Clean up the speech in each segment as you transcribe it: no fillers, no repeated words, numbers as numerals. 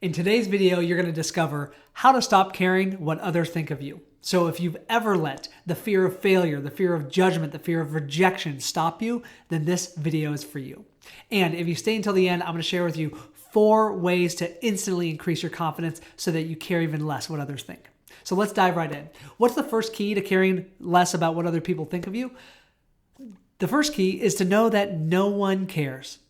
In today's video, you're going to discover how to stop caring what others think of you. So if you've ever let the fear of failure, the fear of judgment, the fear of rejection stop you, then this video is for you. And if you stay until the end, I'm going to share with you 4 ways to instantly increase your confidence so that you care even less what others think. So let's dive right in. What's the first key to caring less about what other people think of you? The first key is to know that no one cares.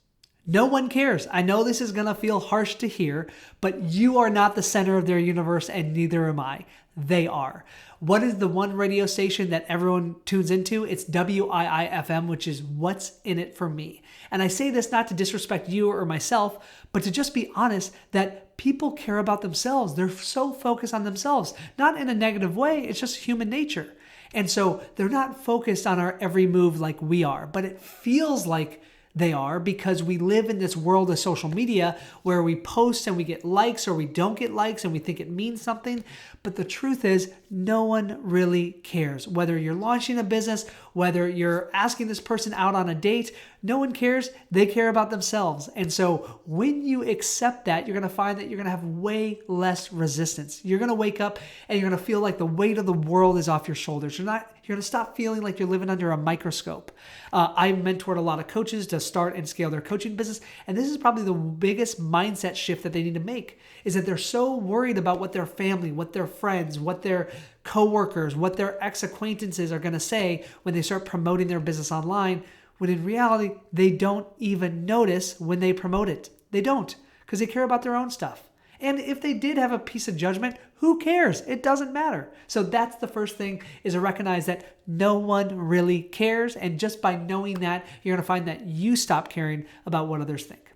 No one cares. I know this is going to feel harsh to hear, but you are not the center of their universe and neither am I. They are. What is the one radio station that everyone tunes into? It's WIIFM, which is What's in It for Me. And I say this not to disrespect you or myself, but to just be honest that people care about themselves. They're so focused on themselves, not in a negative way. It's just human nature. And so they're not focused on our every move like we are, but it feels like they are because we live in this world of social media where we post and we get likes or we don't get likes and we think it means something. But the truth is no one really cares. Whether you're launching a business, whether you're asking this person out on a date, no one cares. They care about themselves. And so when you accept that, you're going to find that you're going to have way less resistance. You're going to wake up and you're going to feel like the weight of the world is off your shoulders. You're going to stop feeling like you're living under a microscope. I've mentored a lot of coaches to start and scale their coaching business. And this is probably the biggest mindset shift that they need to make, is that they're so worried about what their family, what their friends, what their coworkers, what their ex-acquaintances are going to say when they start promoting their business online, when in reality, they don't even notice when they promote it. They don't, because they care about their own stuff. And if they did have a piece of judgment, who cares? It doesn't matter. So that's the first thing, is to recognize that no one really cares. And just by knowing that, you're going to find that you stop caring about what others think.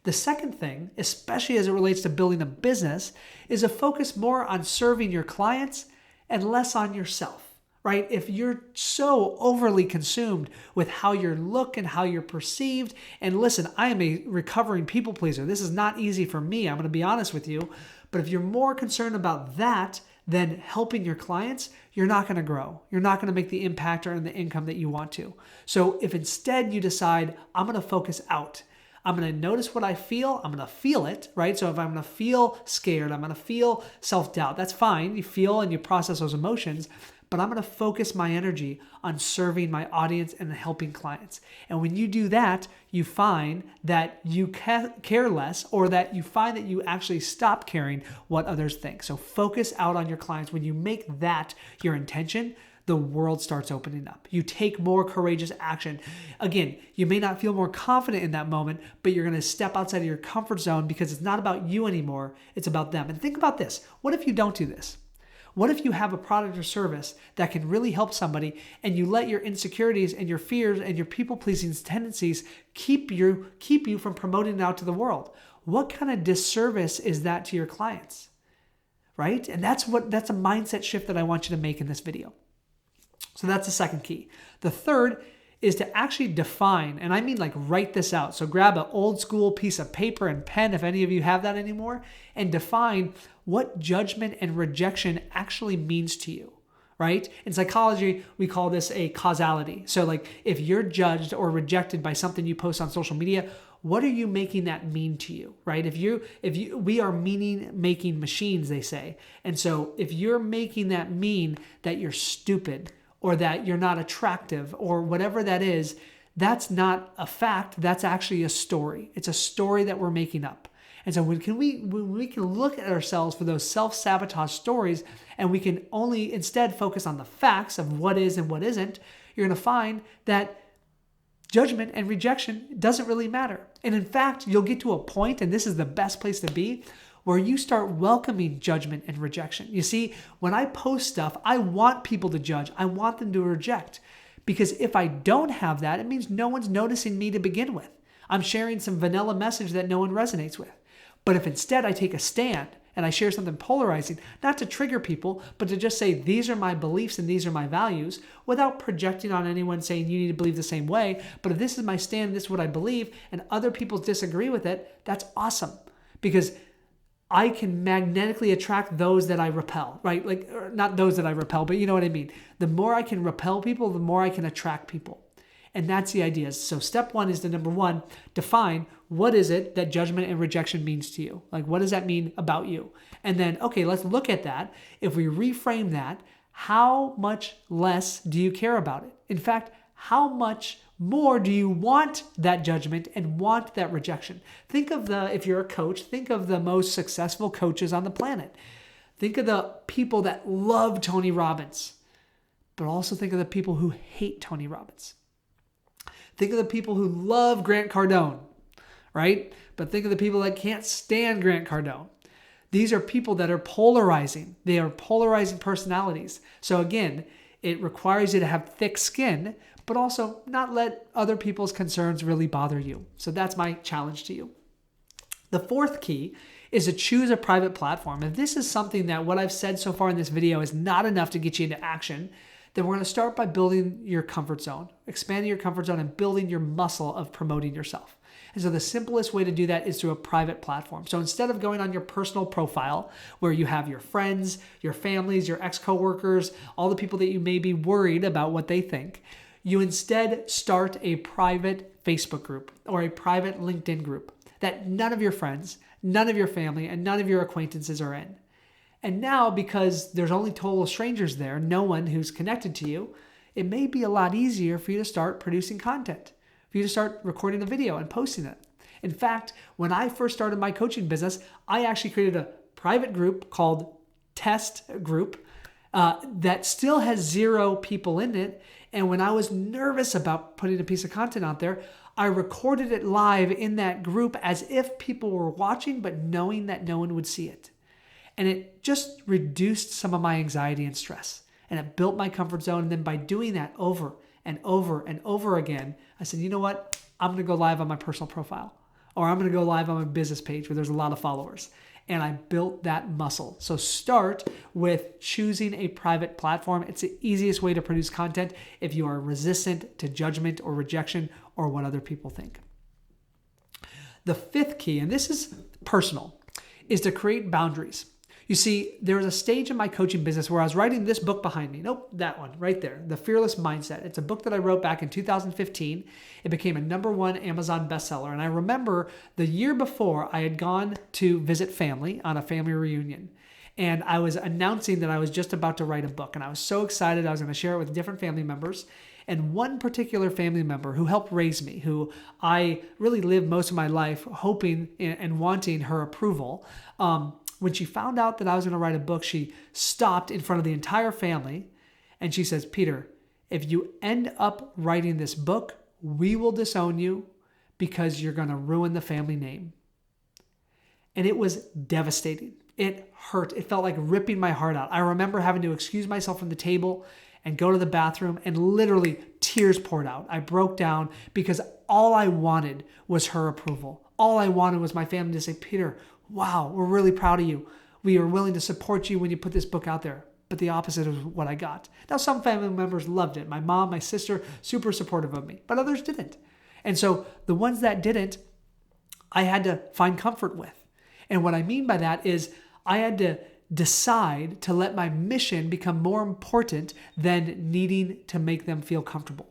The second thing, especially as it relates to building a business, is to focus more on serving your clients and less on yourself. Right? If you're so overly consumed with how you look and how you're perceived, and listen, I am a recovering people pleaser. This is not easy for me. I'm going to be honest with you. But if you're more concerned about that than helping your clients, you're not going to grow. You're not going to make the impact or earn the income that you want to. So if instead you decide, I'm going to focus out, I'm going to notice what I feel. I'm going to feel it, right? So if I'm going to feel scared, I'm going to feel self-doubt. That's fine. You feel and you process those emotions. But I'm going to focus my energy on serving my audience and helping clients. And when you do that, you find that you care less, or that you find that you actually stop caring what others think. So focus out on your clients. When you make that your intention, the world starts opening up. You take more courageous action. Again, you may not feel more confident in that moment, but you're going to step outside of your comfort zone because it's not about you anymore. It's about them. And think about this. What if you don't do this? What if you have a product or service that can really help somebody and you let your insecurities and your fears and your people-pleasing tendencies keep you from promoting it out to the world? What kind of disservice is that to your clients? Right? And that's a mindset shift that I want you to make in this video. So that's the second key. The third is to actually define, and I mean like write this out. So grab an old school piece of paper and pen, if any of you have that anymore, and define what judgment and rejection actually means to you, right? In psychology, we call this a causality. So like if you're judged or rejected by something you post on social media, what are you making that mean to you, right? We are meaning making machines, they say. And so if you're making that mean that you're stupid, or that you're not attractive, or whatever that is, that's not a fact. That's actually a story. It's a story that we're making up. And so when we can look at ourselves for those self-sabotage stories, and we can only instead focus on the facts of what is and what isn't, you're going to find that judgment and rejection doesn't really matter. And in fact, you'll get to a point, and this is the best place to be, where you start welcoming judgment and rejection. You see, when I post stuff, I want people to judge. I want them to reject. Because if I don't have that, it means no one's noticing me to begin with. I'm sharing some vanilla message that no one resonates with. But if instead I take a stand and I share something polarizing, not to trigger people, but to just say, these are my beliefs and these are my values, without projecting on anyone saying you need to believe the same way. But if this is my stand, this is what I believe, and other people disagree with it, that's awesome. Because I can magnetically attract those that I repel, right? Like, not those that I repel, but you know what I mean. The more I can repel people, the more I can attract people. And that's the idea. So step one is to, number one, define what is it that judgment and rejection means to you? Like, what does that mean about you? And then, okay, let's look at that. If we reframe that, how much less do you care about it? In fact, how much more do you want that judgment and want that rejection? Think of if you're a coach, think of the most successful coaches on the planet. Think of the people that love Tony Robbins, but also think of the people who hate Tony Robbins. Think of the people who love Grant Cardone, right? But think of the people that can't stand Grant Cardone. These are people that are polarizing. They are polarizing personalities. So again, it requires you to have thick skin, but also not let other people's concerns really bother you. So that's my challenge to you. The fourth key is to choose a private platform. If this is something that what I've said so far in this video is not enough to get you into action, then we're going to start by building your comfort zone, expanding your comfort zone and building your muscle of promoting yourself. And so the simplest way to do that is through a private platform. So instead of going on your personal profile where you have your friends, your families, your ex-coworkers, all the people that you may be worried about what they think, you instead start a private Facebook group or a private LinkedIn group that none of your friends, none of your family, and none of your acquaintances are in. And now, because there's only total strangers there, no one who's connected to you, it may be a lot easier for you to start producing content, for you to start recording a video and posting it. In fact, when I first started my coaching business, I actually created a private group called Test Group that still has 0 people in it. And when I was nervous about putting a piece of content out there, I recorded it live in that group as if people were watching, but knowing that no one would see it. And it just reduced some of my anxiety and stress. And it built my comfort zone. And then by doing that over and over and over again, I said, you know what? I'm going to go live on my personal profile. Or I'm going to go live on my business page where there's a lot of followers. And I built that muscle. So start with choosing a private platform. It's the easiest way to produce content if you are resistant to judgment or rejection or what other people think. The fifth key, and this is personal, is to create boundaries. You see, there was a stage in my coaching business where I was writing this book behind me. Nope, that one right there, The Fearless Mindset. It's a book that I wrote back in 2015. It became a #1 Amazon bestseller. And I remember the year before I had gone to visit family on a family reunion. And I was announcing that I was just about to write a book. And I was so excited. I was going to share it with different family members. And one particular family member who helped raise me, who I really lived most of my life hoping and wanting her approval, when she found out that I was going to write a book, she stopped in front of the entire family and she says, Peter, if you end up writing this book, we will disown you because you're going to ruin the family name. And it was devastating. It hurt. It felt like ripping my heart out. I remember having to excuse myself from the table and go to the bathroom, and literally tears poured out. I broke down because all I wanted was her approval. All I wanted was my family to say, Peter, wow, we're really proud of you. We are willing to support you when you put this book out there. But the opposite is what I got. Now, some family members loved it. My mom, my sister, super supportive of me, but others didn't. And so the ones that didn't, I had to find comfort with. And what I mean by that is I had to decide to let my mission become more important than needing to make them feel comfortable.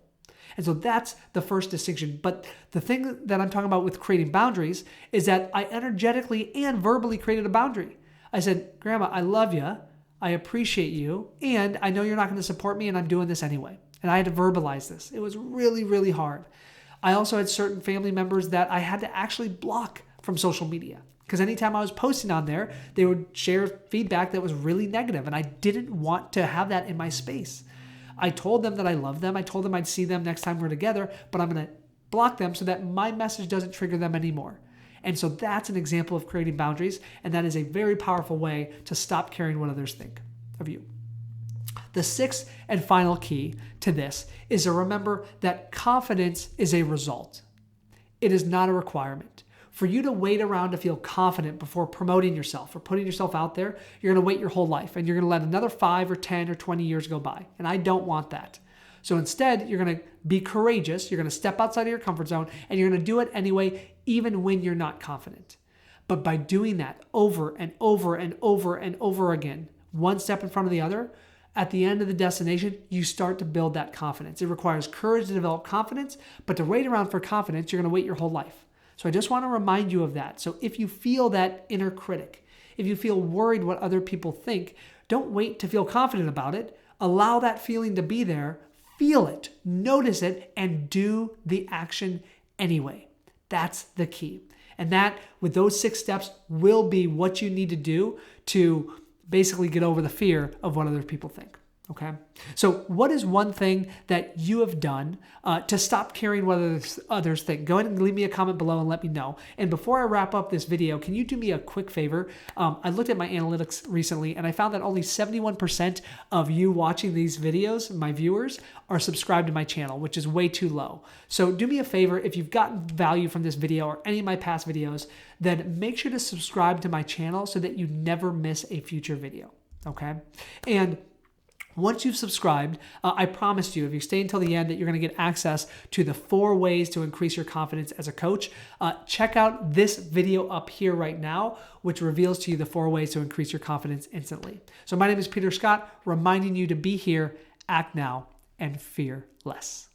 And so that's the first distinction. But the thing that I'm talking about with creating boundaries is that I energetically and verbally created a boundary. I said, Grandma, I love you. I appreciate you. And I know you're not going to support me, and I'm doing this anyway. And I had to verbalize this. It was really, really hard. I also had certain family members that I had to actually block from social media. Because anytime I was posting on there, they would share feedback that was really negative, and I didn't want to have that in my space. I told them that I love them. I told them I'd see them next time we're together, but I'm going to block them so that my message doesn't trigger them anymore. And so that's an example of creating boundaries, and that is a very powerful way to stop caring what others think of you. The sixth and final key to this is to remember that confidence is a result. It is not a requirement. For you to wait around to feel confident before promoting yourself or putting yourself out there, you're going to wait your whole life, and you're going to let another 5 or 10 or 20 years go by. And I don't want that. So instead, you're going to be courageous. You're going to step outside of your comfort zone, and you're going to do it anyway, even when you're not confident. But by doing that over and over and over and over again, one step in front of the other, at the end of the destination, you start to build that confidence. It requires courage to develop confidence, but to wait around for confidence, you're going to wait your whole life. So I just want to remind you of that. So if you feel that inner critic, if you feel worried what other people think, don't wait to feel confident about it. Allow that feeling to be there, feel it, notice it, and do the action anyway. That's the key. And that, with those 6 steps, will be what you need to do to basically get over the fear of what other people think. Okay? So what is one thing that you have done to stop caring what others think? Go ahead and leave me a comment below and let me know. And before I wrap up this video, can you do me a quick favor? I looked at my analytics recently and I found that only 71% of you watching these videos, my viewers, are subscribed to my channel, which is way too low. So do me a favor, if you've gotten value from this video or any of my past videos, then make sure to subscribe to my channel so that you never miss a future video. Okay? And once you've subscribed, I promise you, if you stay until the end, that you're going to get access to the 4 ways to increase your confidence as a coach. Check out this video up here right now, which reveals to you the 4 ways to increase your confidence instantly. So my name is Peter Scott, reminding you to be here, act now, and fear less.